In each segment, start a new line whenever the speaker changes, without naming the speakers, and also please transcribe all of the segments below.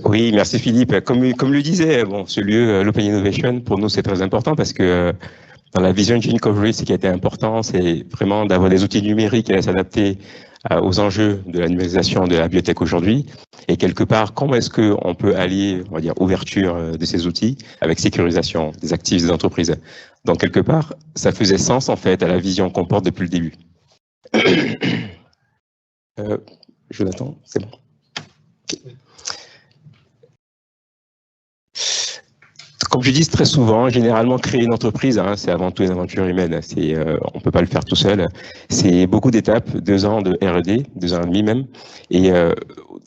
Oui, merci Philippe. Comme le disait, bon, ce lieu, l'Open Innovation, pour nous, c'est très important parce que dans la vision Gene Coverage, ce qui a été important, c'est vraiment d'avoir des outils numériques et s'adapter aux enjeux de la numérisation de la biotech aujourd'hui. Et quelque part, comment est-ce qu'on peut allier, on va dire, ouverture de ces outils avec sécurisation des actifs des entreprises. Donc, quelque part, ça faisait sens, en fait, à la vision qu'on porte depuis le début. Jonathan, c'est bon. Okay. Comme je dis très souvent, généralement créer une entreprise, hein, c'est avant tout une aventure humaine. On peut pas le faire tout seul. C'est beaucoup d'étapes, 2 ans de R&D, 2 ans et demi même. Et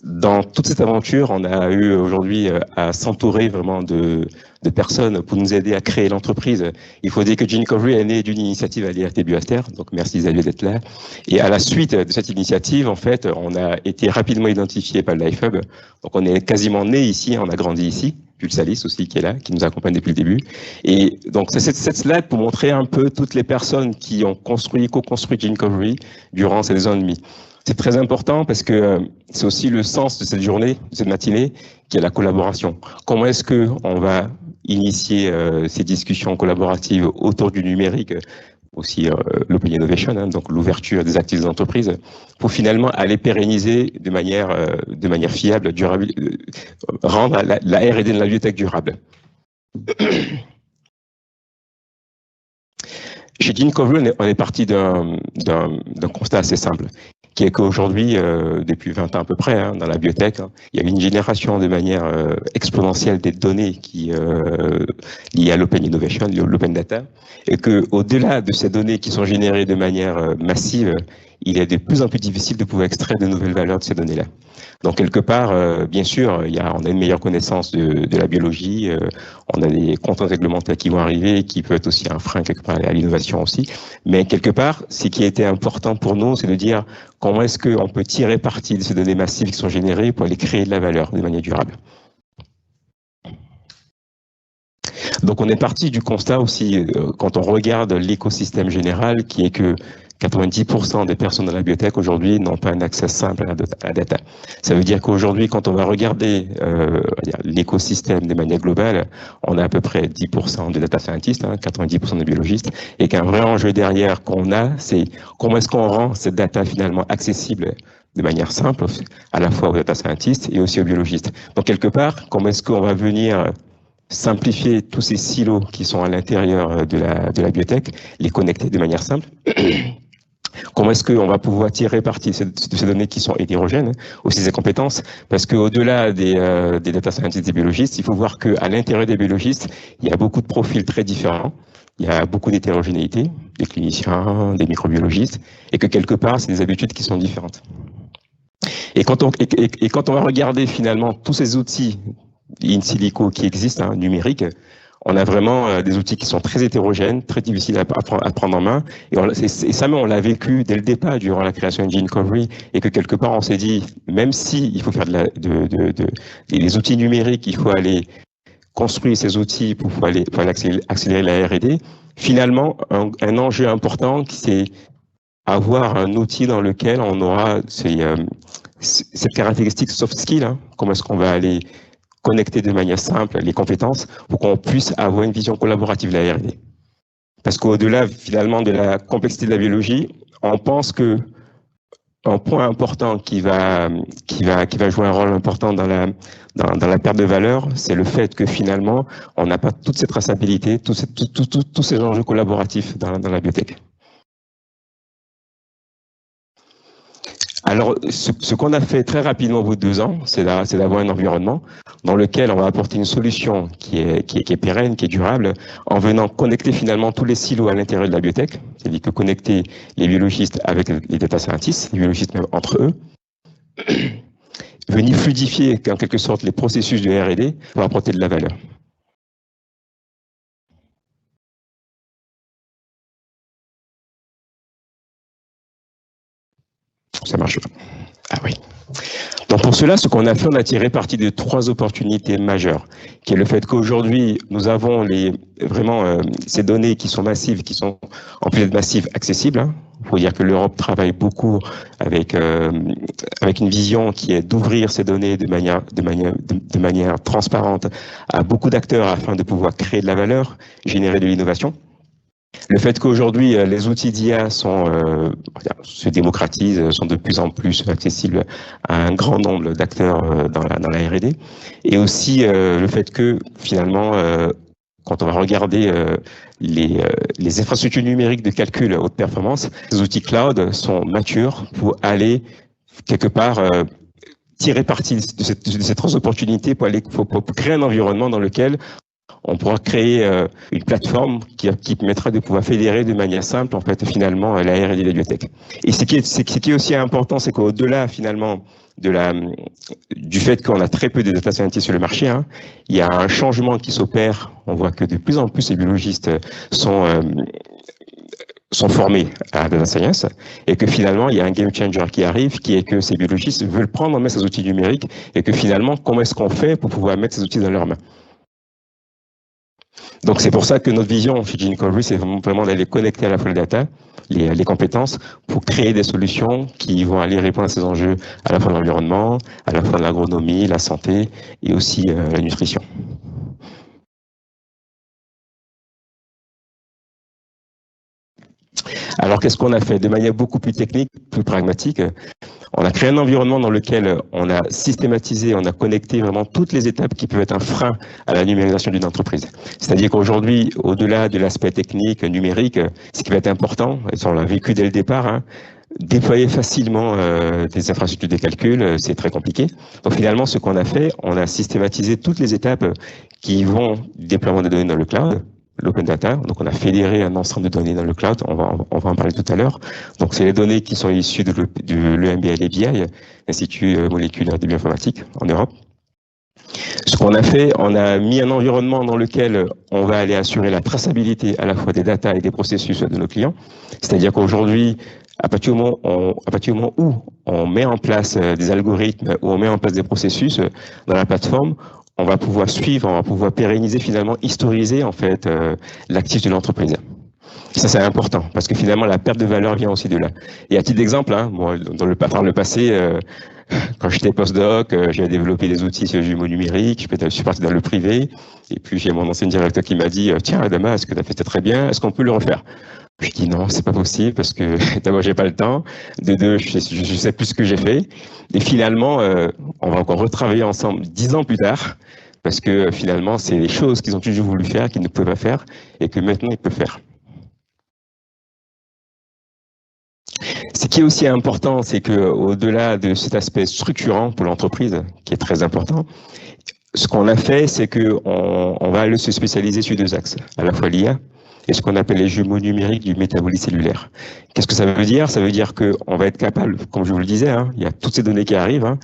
dans toute cette aventure, on a eu aujourd'hui à s'entourer vraiment de personnes pour nous aider à créer l'entreprise. Il faut dire que Gene Coverage est né d'une initiative à l'IRT Buaster, donc merci Xavier d'être là. Et à la suite de cette initiative, en fait, on a été rapidement identifié par le Life Hub. Donc on est quasiment né ici, on a grandi ici. Pulsalis aussi qui est là, qui nous accompagne depuis le début. Et donc c'est cette slide pour montrer un peu toutes les personnes qui ont co-construit Gene Coverage durant ces 2 ans et demi. C'est très important parce que c'est aussi le sens de cette journée, de cette matinée, qui est la collaboration. Comment est-ce qu'on va initier ces discussions collaboratives autour du numérique, aussi l'Open Innovation, hein, donc l'ouverture des actifs des entreprises, pour finalement aller pérenniser de manière fiable, durable, rendre la R&D de la biotech durable. Chez Gene Coverage, on est parti d'un constat assez simple, qui est qu'aujourd'hui, depuis 20 ans à peu près, hein, dans la biotech, hein, il y a une génération de manière exponentielle des données qui liées à l'open innovation, l'open data, et qu'au-delà de ces données qui sont générées de manière massive, il est de plus en plus difficile de pouvoir extraire de nouvelles valeurs de ces données-là. Donc quelque part, bien sûr, on a une meilleure connaissance de la biologie, on a des contraintes réglementaires qui vont arriver, qui peut être aussi un frein quelque part à l'innovation aussi. Mais quelque part, ce qui a été important pour nous, c'est de dire comment est-ce qu'on peut tirer parti de ces données massives qui sont générées pour aller créer de la valeur de manière durable. Donc on est parti du constat aussi, quand on regarde l'écosystème général, qui est que 90% des personnes dans la biotech aujourd'hui n'ont pas un accès simple à la data. Ça veut dire qu'aujourd'hui, quand on va regarder l'écosystème de manière globale, on a à peu près 10% de data scientists, hein, 90% de biologistes, et qu'un vrai enjeu derrière qu'on a, c'est comment est-ce qu'on rend cette data finalement accessible de manière simple, à la fois aux data scientists et aussi aux biologistes. Donc quelque part, comment est-ce qu'on va venir simplifier tous ces silos qui sont à l'intérieur de la biotech, les connecter de manière simple. Comment est-ce qu'on va pouvoir tirer parti de ces données qui sont hétérogènes, aussi ces compétences, parce qu'au-delà des data scientists et des biologistes, il faut voir qu'à l'intérieur des biologistes, il y a beaucoup de profils très différents, il y a beaucoup d'hétérogénéité, des cliniciens, des microbiologistes, et que quelque part, c'est des habitudes qui sont différentes. Et quand on va regarder finalement tous ces outils in silico qui existent, hein, numériques, on a vraiment des outils qui sont très hétérogènes, très difficiles à prendre en main. Et ça, on l'a vécu dès le départ, durant la création de Gene Coverage, et que quelque part, on s'est dit, même si il faut faire des outils numériques, il faut aller construire ces outils pour aller accélérer la R&D, finalement, un enjeu important, c'est avoir un outil dans lequel on aura cette caractéristique soft skill, hein, comment est-ce qu'on va aller connecter de manière simple les compétences pour qu'on puisse avoir une vision collaborative de la R&D. Parce qu'au-delà finalement de la complexité de la biologie, on pense que un point important qui va jouer un rôle important dans la perte de valeur, c'est le fait que finalement, on n'a pas toute cette traçabilité, tous ces enjeux collaboratifs dans la biotech. Alors, ce qu'on a fait très rapidement au bout de 2 ans, c'est d'avoir un environnement dans lequel on va apporter une solution qui est pérenne, qui est durable, en venant connecter finalement tous les silos à l'intérieur de la biotech, c'est-à-dire que connecter les biologistes avec les data scientists, les biologistes même entre eux, venir fluidifier en quelque sorte les processus de R&D pour apporter de la valeur. Ça marche pas. Ah oui. Donc pour cela, ce qu'on a fait, on a tiré parti de 3 opportunités majeures, qui est le fait qu'aujourd'hui, nous avons ces données qui sont massives, qui sont en plus d'être massives, accessibles. Il faut dire que l'Europe travaille beaucoup avec une vision qui est d'ouvrir ces données de manière transparente à beaucoup d'acteurs afin de pouvoir créer de la valeur, générer de l'innovation. Le fait qu'aujourd'hui, les outils d'IA se démocratisent, sont de plus en plus accessibles à un grand nombre d'acteurs dans la R&D. Et aussi le fait que, finalement, quand on va regarder les infrastructures numériques de calcul haute performance, les outils cloud sont matures pour aller, quelque part, tirer parti de ces 3 opportunités pour créer un environnement dans lequel on pourra créer une plateforme qui permettra de pouvoir fédérer de manière simple, en fait, finalement, la R&D de la biotech. Et ce qui est aussi important, c'est qu'au-delà, finalement, du fait qu'on a très peu de data scientists sur le marché, il y a un changement qui s'opère. On voit que de plus en plus les biologistes sont formés à la data science et que finalement, il y a un game changer qui arrive, qui est que ces biologistes veulent prendre en main ces outils numériques et que finalement, comment est-ce qu'on fait pour pouvoir mettre ces outils dans leurs mains? Donc c'est pour ça que notre vision chez Genecovery, c'est vraiment d'aller connecter à la fois les data, les compétences, pour créer des solutions qui vont aller répondre à ces enjeux à la fois de l'environnement, à la fois de l'agronomie, la santé et aussi la nutrition. Alors qu'est-ce qu'on a fait? De manière beaucoup plus technique, plus pragmatique, on a créé un environnement dans lequel on a systématisé, on a connecté vraiment toutes les étapes qui peuvent être un frein à la numérisation d'une entreprise. C'est-à-dire qu'aujourd'hui, au-delà de l'aspect technique, numérique, ce qui va être important, et on l'a vécu dès le départ, déployer facilement des infrastructures de calcul, c'est très compliqué. Donc finalement, ce qu'on a fait, on a systématisé toutes les étapes qui vont du déploiement des données dans le cloud, l'open data. Donc on a fédéré un ensemble de données dans le cloud, on va en parler tout à l'heure. Donc c'est les données qui sont issues de l'EMBL et BI, Institut moléculaire de bioinformatique en Europe. Ce qu'on a fait, on a mis un environnement dans lequel on va aller assurer la traçabilité à la fois des data et des processus de nos clients. C'est-à-dire qu'aujourd'hui, à partir du moment où on met en place des algorithmes, où on met en place des processus dans la plateforme, on va pouvoir suivre, on va pouvoir pérenniser, finalement, historiser en fait l'actif de l'entreprise. Ça, c'est important, parce que finalement, la perte de valeur vient aussi de là. Et à titre d'exemple, moi, dans le passé, quand j'étais postdoc, j'ai développé des outils sur le jumeau numérique, je suis parti dans le privé, et puis j'ai mon ancien directeur qui m'a dit « Tiens, Adama, est-ce que tu as fait ça très bien, est-ce qu'on peut le refaire ?» Je dis non, c'est pas possible parce que d'abord j'ai pas le temps, de deux je sais plus ce que j'ai fait, et finalement on va encore retravailler ensemble 10 ans plus tard parce que finalement c'est des choses qu'ils ont toujours voulu faire, qu'ils ne peuvent pas faire et que maintenant ils peuvent faire. Ce qui est aussi important, c'est que au-delà de cet aspect structurant pour l'entreprise, qui est très important, ce qu'on a fait, c'est que on va aller se spécialiser sur 2 axes, à la fois l'IA et ce qu'on appelle les jumeaux numériques du métabolisme cellulaire. Qu'est-ce que ça veut dire? Ça veut dire qu'on va être capable, comme je vous le disais, il y a toutes ces données qui arrivent,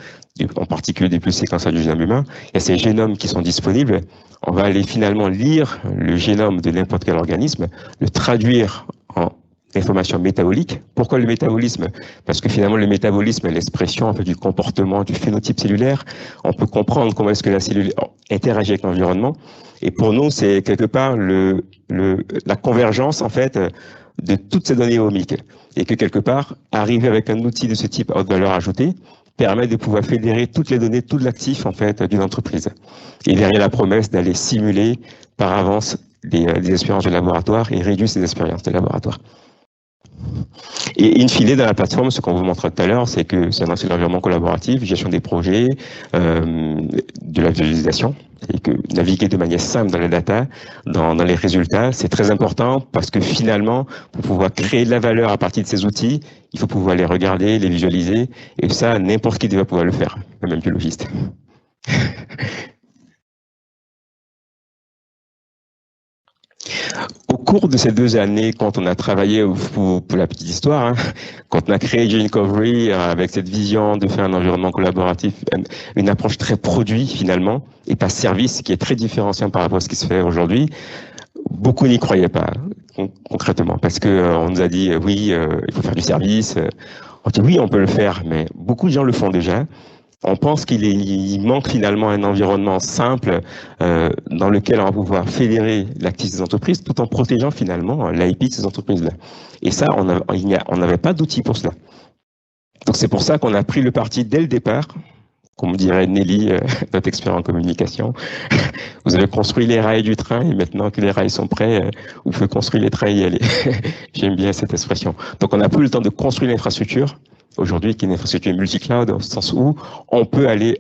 en particulier depuis le séquençage du génome humain, il y a ces génomes qui sont disponibles. On va aller finalement lire le génome de n'importe quel organisme, le traduire en information métabolique. Pourquoi le métabolisme? Parce que finalement, le métabolisme est l'expression un peu du comportement, du phénotype cellulaire. On peut comprendre comment est-ce que la cellule interagit avec l'environnement. Et pour nous, c'est quelque part la convergence, en fait, de toutes ces données omiques. Et que quelque part, arriver avec un outil de ce type à haute valeur ajoutée permet de pouvoir fédérer toutes les données, tout l'actif, en fait, d'une entreprise. Et derrière la promesse d'aller simuler par avance des expériences de laboratoire et réduire ces expériences de laboratoire. Et in fine, dans la plateforme, ce qu'on vous montre tout à l'heure, c'est que c'est un environnement collaboratif, gestion des projets, de la visualisation, et que naviguer de manière simple dans les data, dans les résultats, c'est très important parce que finalement, pour pouvoir créer de la valeur à partir de ces outils, il faut pouvoir les regarder, les visualiser, et ça, n'importe qui doit pouvoir le faire, même biologiste. Au cours de ces 2 années, quand on a travaillé, pour la petite histoire, quand on a créé Genecovery avec cette vision de faire un environnement collaboratif, une approche très produit finalement, et pas service, qui est très différenciant par rapport à ce qui se fait aujourd'hui, beaucoup n'y croyaient pas concrètement, parce qu'on nous a dit oui, il faut faire du service, on dit oui, on peut le faire, mais beaucoup de gens le font déjà. on pense il manque finalement un environnement simple dans lequel on va pouvoir fédérer l'activité des entreprises tout en protégeant finalement l'IP de ces entreprises-là. Et ça, on n'avait pas d'outils pour cela. Donc c'est pour ça qu'on a pris le parti dès le départ, comme dirait Nelly, notre expert en communication. Vous avez construit les rails du train et maintenant que les rails sont prêts, vous pouvez construire les trains et y aller. J'aime bien cette expression. Donc on n'a plus le temps de construire l'infrastructure aujourd'hui, qui est une infrastructure multi-cloud, au sens où on peut aller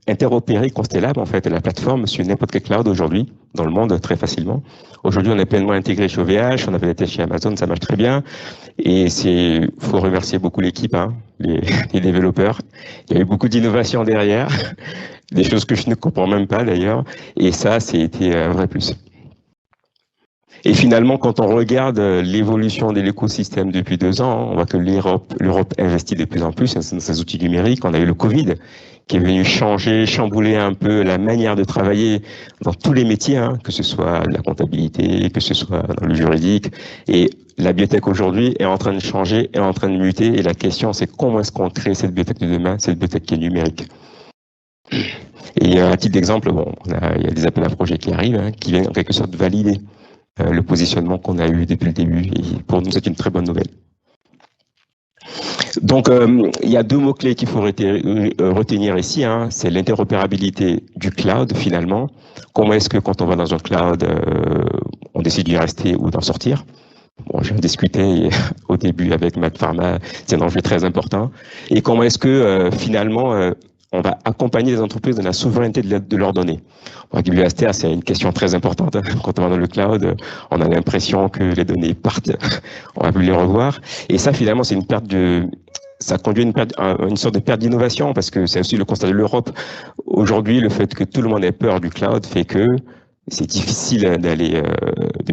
interopérer Constelab, en fait, la plateforme sur n'importe quel cloud aujourd'hui, dans le monde, très facilement. Aujourd'hui, on est pleinement intégré chez OVH, on avait été chez Amazon, ça marche très bien. Et faut remercier beaucoup l'équipe, hein, les développeurs. Il y a eu beaucoup d'innovations derrière, des choses que je ne comprends même pas d'ailleurs. Et ça, c'était un vrai plus. Et finalement, quand on regarde l'évolution de l'écosystème depuis 2 ans, on voit que l'Europe investit de plus en plus dans ses outils numériques. On a eu le Covid qui est venu chambouler un peu la manière de travailler dans tous les métiers, hein, que ce soit la comptabilité, que ce soit dans le juridique. Et la biotech aujourd'hui est en train de changer, est en train de muter. Et la question, c'est comment est-ce qu'on crée cette biotech de demain, cette biotech qui est numérique. Et à titre d'exemple, bon, il y a des appels à projets qui arrivent, hein, qui viennent en quelque sorte valider le positionnement qu'on a eu depuis le début. Et pour nous, c'est une très bonne nouvelle. Donc, il y a 2 mots-clés qu'il faut retenir ici. Hein. C'est l'interopérabilité du cloud, finalement. Comment est-ce que quand on va dans un cloud, on décide d'y rester ou d'en sortir? Bon, j'ai discuté au début avec Matt Pharma, c'est un enjeu très important. Et comment est-ce que, finalement, on va accompagner les entreprises dans la souveraineté de leurs données. WSTR, c'est une question très importante. Quand on va dans le cloud, on a l'impression que les données partent, on va plus les revoir. Et ça, finalement, c'est ça conduit à une sorte de perte d'innovation, parce que c'est aussi le constat de l'Europe. Aujourd'hui, le fait que tout le monde ait peur du cloud fait que c'est difficile de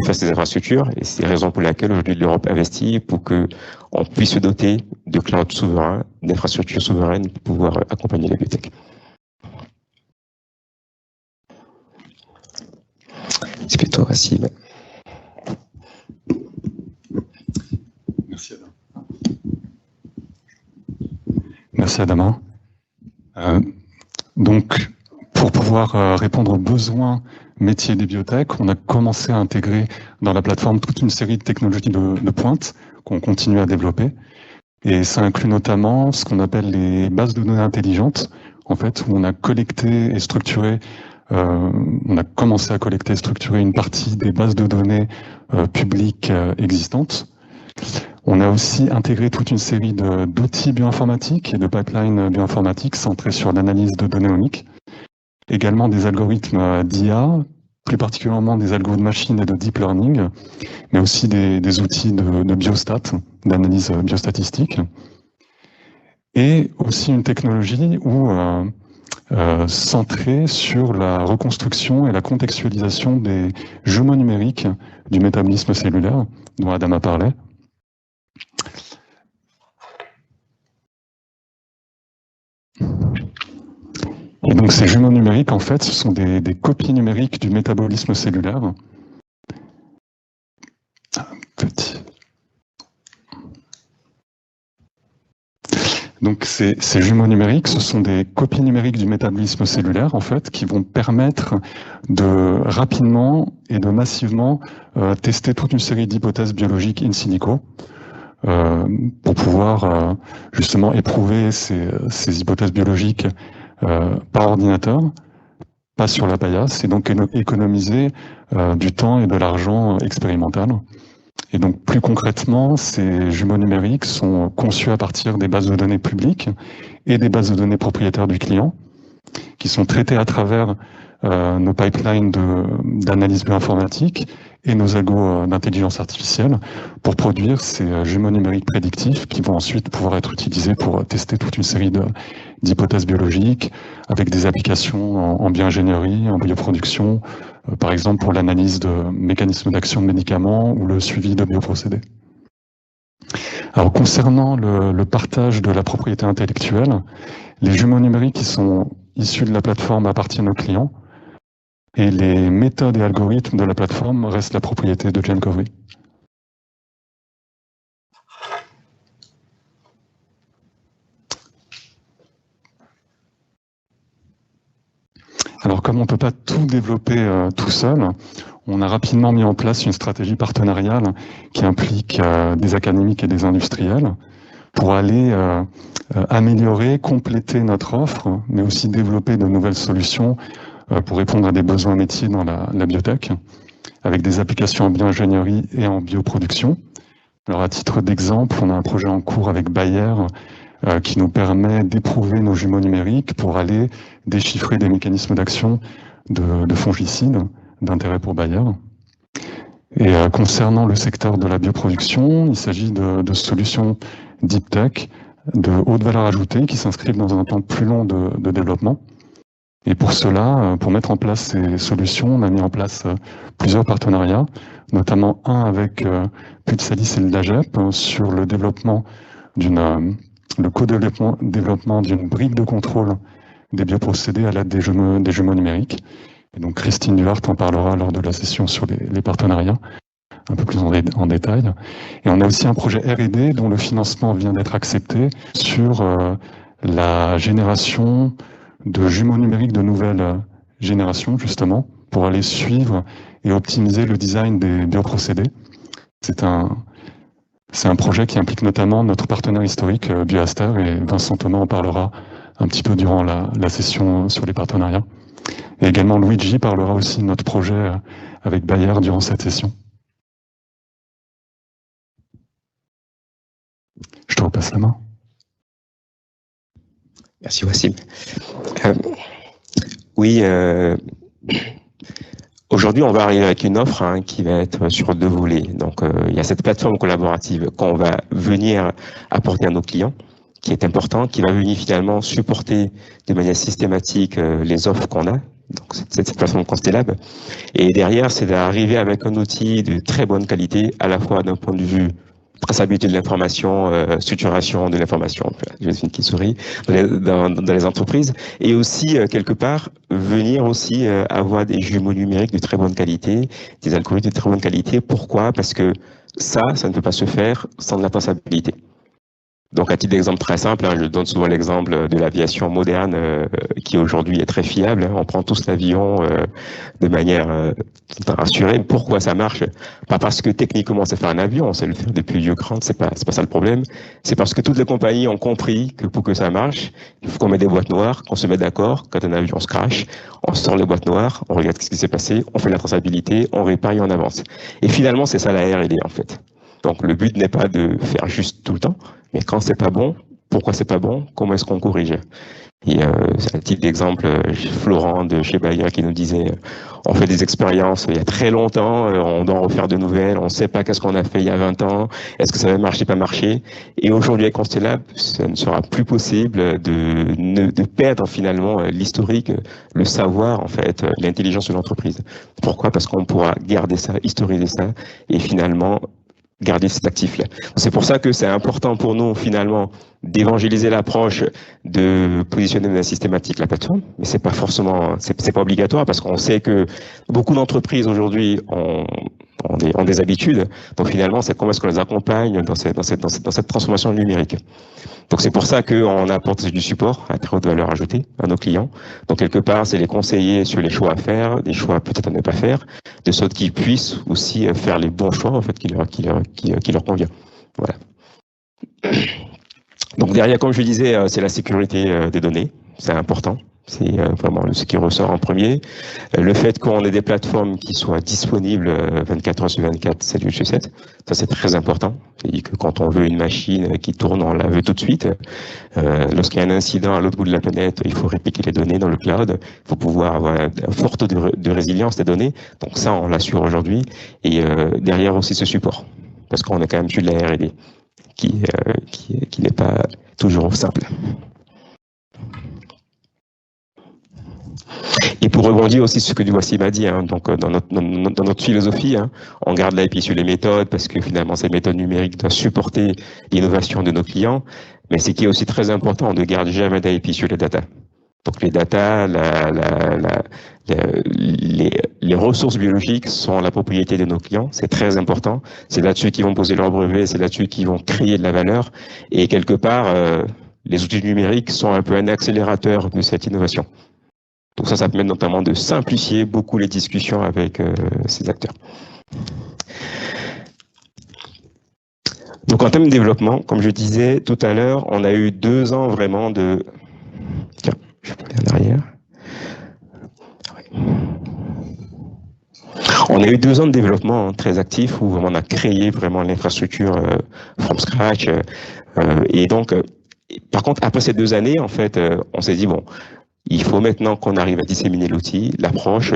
faire ces infrastructures, et c'est la raison pour laquelle aujourd'hui l'Europe investit pour que on puisse se doter de cloud souverains, d'infrastructures souveraines pour pouvoir accompagner les biotech. C'est plutôt facile.
Merci Adam. Merci Adama. Donc, pour pouvoir répondre aux besoins métiers des biotech, on a commencé à intégrer dans la plateforme toute une série de technologies de pointe qu'on continue à développer. Et ça inclut notamment ce qu'on appelle les bases de données intelligentes, en fait, où on a collecté et structuré, on a commencé à collecter et structurer une partie des bases de données publiques existantes. On a aussi intégré toute une série d'outils bioinformatiques et de pipelines bioinformatiques centrés sur l'analyse de données omiques. Également des algorithmes d'IA, plus particulièrement des algos de machine et de deep learning, mais aussi des outils de biostat, d'analyse biostatistique. Et aussi une technologie centrée sur la reconstruction et la contextualisation des jumeaux numériques du métabolisme cellulaire, dont Adama parlait. Et donc ces jumeaux numériques, en fait, ce sont des copies numériques du métabolisme cellulaire. Donc ces jumeaux numériques, ce sont des copies numériques du métabolisme cellulaire, en fait, qui vont permettre de rapidement et de massivement tester toute une série d'hypothèses biologiques in silico pour pouvoir justement éprouver ces hypothèses biologiques par ordinateur, pas sur la paillasse, et donc économiser du temps et de l'argent expérimental. Et donc, plus concrètement, ces jumeaux numériques sont conçus à partir des bases de données publiques et des bases de données propriétaires du client, qui sont traitées à travers nos pipelines d'analyse bioinformatique et nos algos d'intelligence artificielle pour produire ces jumeaux numériques prédictifs qui vont ensuite pouvoir être utilisés pour tester toute une série d'hypothèses biologiques avec des applications en bioingénierie, en bioproduction, par exemple pour l'analyse de mécanismes d'action de médicaments ou le suivi de bioprocédés. Alors concernant le partage de la propriété intellectuelle, les jumeaux numériques qui sont issus de la plateforme appartiennent aux clients et les méthodes et algorithmes de la plateforme restent la propriété de Gencovery. Alors, comme on ne peut pas tout développer tout seul, on a rapidement mis en place une stratégie partenariale qui implique des académiques et des industriels pour aller améliorer, compléter notre offre, mais aussi développer de nouvelles solutions pour répondre à des besoins métiers dans la biotech, avec des applications en bioingénierie et en bioproduction. Alors, à titre d'exemple, on a un projet en cours avec Bayer qui nous permet d'éprouver nos jumeaux numériques pour aller déchiffrer des mécanismes d'action de fongicides d'intérêt pour Bayer. Et concernant le secteur de la bioproduction, il s'agit de solutions deep tech de haute valeur ajoutée qui s'inscrivent dans un temps plus long de développement. Et pour cela, pour mettre en place ces solutions, on a mis en place plusieurs partenariats, notamment un avec Pulsalis et le DAGEP sur le développement le co-développement d'une brique de contrôle des bioprocédés à l'aide des jumeaux numériques. Et donc Christine Duhart en parlera lors de la session sur les partenariats, un peu plus en détail. Et on a aussi un projet R&D dont le financement vient d'être accepté sur la génération de jumeaux numériques de nouvelle génération, justement, pour aller suivre et optimiser le design des bioprocédés. C'est un projet qui implique notamment notre partenaire historique, Bioaster, et Vincent Thomas en parlera un petit peu durant la session sur les partenariats. Et également Luigi parlera aussi de notre projet avec Bayer durant cette session. Je te repasse la main.
Merci Wassim. Oui, aujourd'hui on va arriver avec une offre qui va être sur 2 volets. Donc il y a cette plateforme collaborative qu'on va venir apporter à nos clients, qui est importante, qui va venir finalement supporter de manière systématique les offres qu'on a. Donc cette plateforme Constellab. Et derrière, c'est d'arriver avec un outil de très bonne qualité, à la fois d'un point de vue traçabilité de l'information, structuration de l'information, je vais une qui sourit, dans les entreprises, et aussi, quelque part, venir aussi avoir des jumeaux numériques de très bonne qualité, des algorithmes de très bonne qualité. Pourquoi? Parce que ça ne peut pas se faire sans de la traçabilité. Donc, à titre d'exemple très simple, je donne souvent l'exemple de l'aviation moderne qui aujourd'hui est très fiable. On prend tous l'avion de manière rassurée. Pourquoi ça marche? Pas parce que techniquement on sait faire un avion, on sait le faire depuis vieux crans, c'est pas ça le problème. C'est parce que toutes les compagnies ont compris que pour que ça marche, il faut qu'on mette des boîtes noires, qu'on se mette d'accord. Quand un avion se crache, on sort les boîtes noires, on regarde ce qui s'est passé, on fait la traçabilité, on répare et on avance. Et finalement, c'est ça la R&D en fait. Donc le but n'est pas de faire juste tout le temps, mais quand c'est pas bon, pourquoi c'est pas bon, comment est-ce qu'on corrige? Et c'est un type d'exemple, Florent de chez Bayer qui nous disait, on fait des expériences il y a très longtemps, on doit en refaire de nouvelles, on ne sait pas qu'est-ce qu'on a fait il y a 20 ans, est-ce que ça va marcher, pas marcher? Et aujourd'hui avec Constellab, ça ne sera plus possible de perdre finalement l'historique, le savoir en fait, l'intelligence de l'entreprise. Pourquoi? Parce qu'on pourra garder ça, historiser ça, et finalement garder cet actif-là. C'est pour ça que c'est important pour nous, finalement, d'évangéliser l'approche de positionner de manière systématique la plateforme, mais c'est pas forcément, c'est pas obligatoire parce qu'on sait que beaucoup d'entreprises aujourd'hui ont des habitudes. Donc finalement, c'est comment est-ce qu'on les accompagne dans cette transformation numérique. Donc c'est pour ça qu'on apporte du support à très haute valeur ajoutée à nos clients. Donc quelque part, c'est les conseiller sur les choix à faire, des choix peut-être à ne pas faire, de sorte qu'ils puissent aussi faire les bons choix en fait qui leur convient. Voilà. Donc derrière, comme je disais, c'est la sécurité des données, c'est important. C'est vraiment ce qui ressort en premier. Le fait qu'on ait des plateformes qui soient disponibles 24 heures sur 24, 7 jours sur 7, ça c'est très important. C'est-à-dire que quand on veut une machine qui tourne, on la veut tout de suite. Lorsqu'il y a un incident à l'autre bout de la planète, il faut répliquer les données dans le cloud. Il faut pouvoir avoir un fort taux de résilience des données. Donc ça, on l'assure aujourd'hui. Et derrière aussi ce support, parce qu'on est quand même sur de la R&D qui n'est pas toujours simple. Et pour rebondir aussi sur ce que Wassim m'a dit, donc dans notre philosophie, on garde l'IP sur les méthodes parce que finalement ces méthodes numériques doivent supporter l'innovation de nos clients, mais ce qui est aussi très important, on ne garde jamais d'IP sur les data. Donc les data, les ressources biologiques sont la propriété de nos clients, c'est très important. C'est là-dessus qu'ils vont poser leurs brevets, c'est là-dessus qu'ils vont créer de la valeur. Et quelque part, les outils numériques sont un peu un accélérateur de cette innovation. Donc ça permet notamment de simplifier beaucoup les discussions avec ces acteurs. Donc en termes de développement, comme je disais tout à l'heure, on a eu 2 ans vraiment de... Tiens, je vais aller en arrière. On a eu 2 ans de développement très actif où on a créé vraiment l'infrastructure from scratch. Et donc, par contre, après ces 2 années, en fait, on s'est dit, bon, il faut maintenant qu'on arrive à disséminer l'outil, l'approche.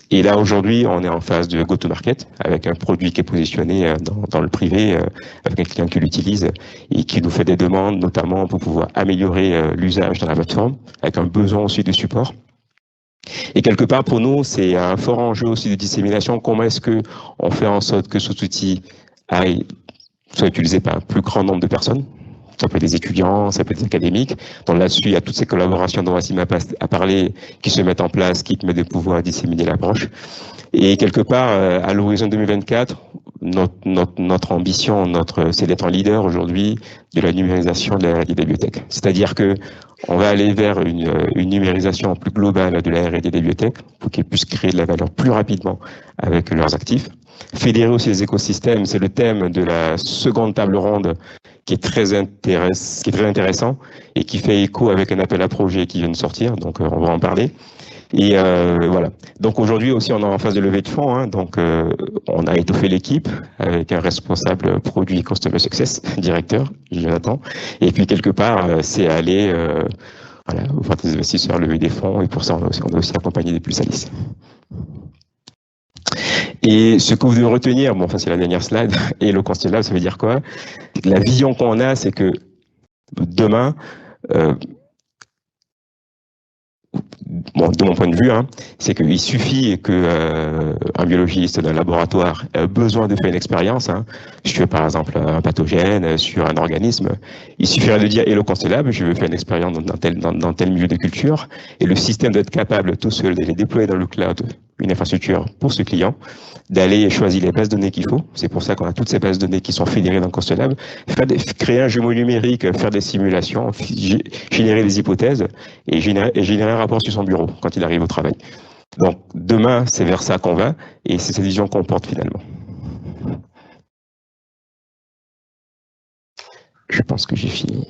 Et là, aujourd'hui, on est en phase de go-to-market avec un produit qui est positionné dans le privé, avec un client qui l'utilise et qui nous fait des demandes, notamment pour pouvoir améliorer l'usage dans la plateforme, avec un besoin aussi de support. Et quelque part, pour nous, c'est un fort enjeu aussi de dissémination. Comment est-ce qu'on fait en sorte que cet outil soit utilisé par un plus grand nombre de personnes? Ça peut être des étudiants, ça peut être des académiques. Donc là-dessus, il y a toutes ces collaborations dont Wassim a parlé qui se mettent en place, qui permettent de pouvoir disséminer l'approche. Et quelque part, à l'horizon 2024, notre ambition, c'est d'être un leader aujourd'hui de la numérisation de la R&D des bibliothèques. C'est-à-dire que on va aller vers une numérisation plus globale de la R&D des bibliothèques pour qu'ils puissent créer de la valeur plus rapidement avec leurs actifs. Fédérer aussi les écosystèmes, c'est le thème de la seconde table ronde qui est très intéressant et qui fait écho avec un appel à projet qui vient de sortir, donc on va en parler. Et voilà. Donc aujourd'hui aussi, on est en phase de levée de fonds. Hein, donc on a étoffé l'équipe avec un responsable produit Customer Success, directeur, Jonathan. Et puis quelque part, c'est aller voir des investisseurs lever des fonds. Et pour ça, on a aussi accompagné des plus Alice. Et ce que vous devez retenir, bon, enfin c'est la dernière slide, et le Constant Lab, ça veut dire quoi? La vision qu'on a, c'est que demain, bon, de mon point de vue, hein, c'est qu'il suffit qu'un biologiste d'un laboratoire ait besoin de faire une expérience sur, par exemple, un pathogène, sur un organisme. Il suffirait de dire « Hello Constelab, je veux faire une expérience dans tel milieu de culture », et le système doit être capable tout seul d'aller déployer dans le cloud une infrastructure pour ce client, d'aller choisir les bases de données qu'il faut. C'est pour ça qu'on a toutes ces bases de données qui sont fédérées dans Constelab, créer un jumeau numérique, faire des simulations, générer des hypothèses et générer un rapport sur son bureau quand il arrive au travail. Donc demain, c'est vers ça qu'on va et c'est cette vision qu'on porte finalement. Je pense que j'ai fini.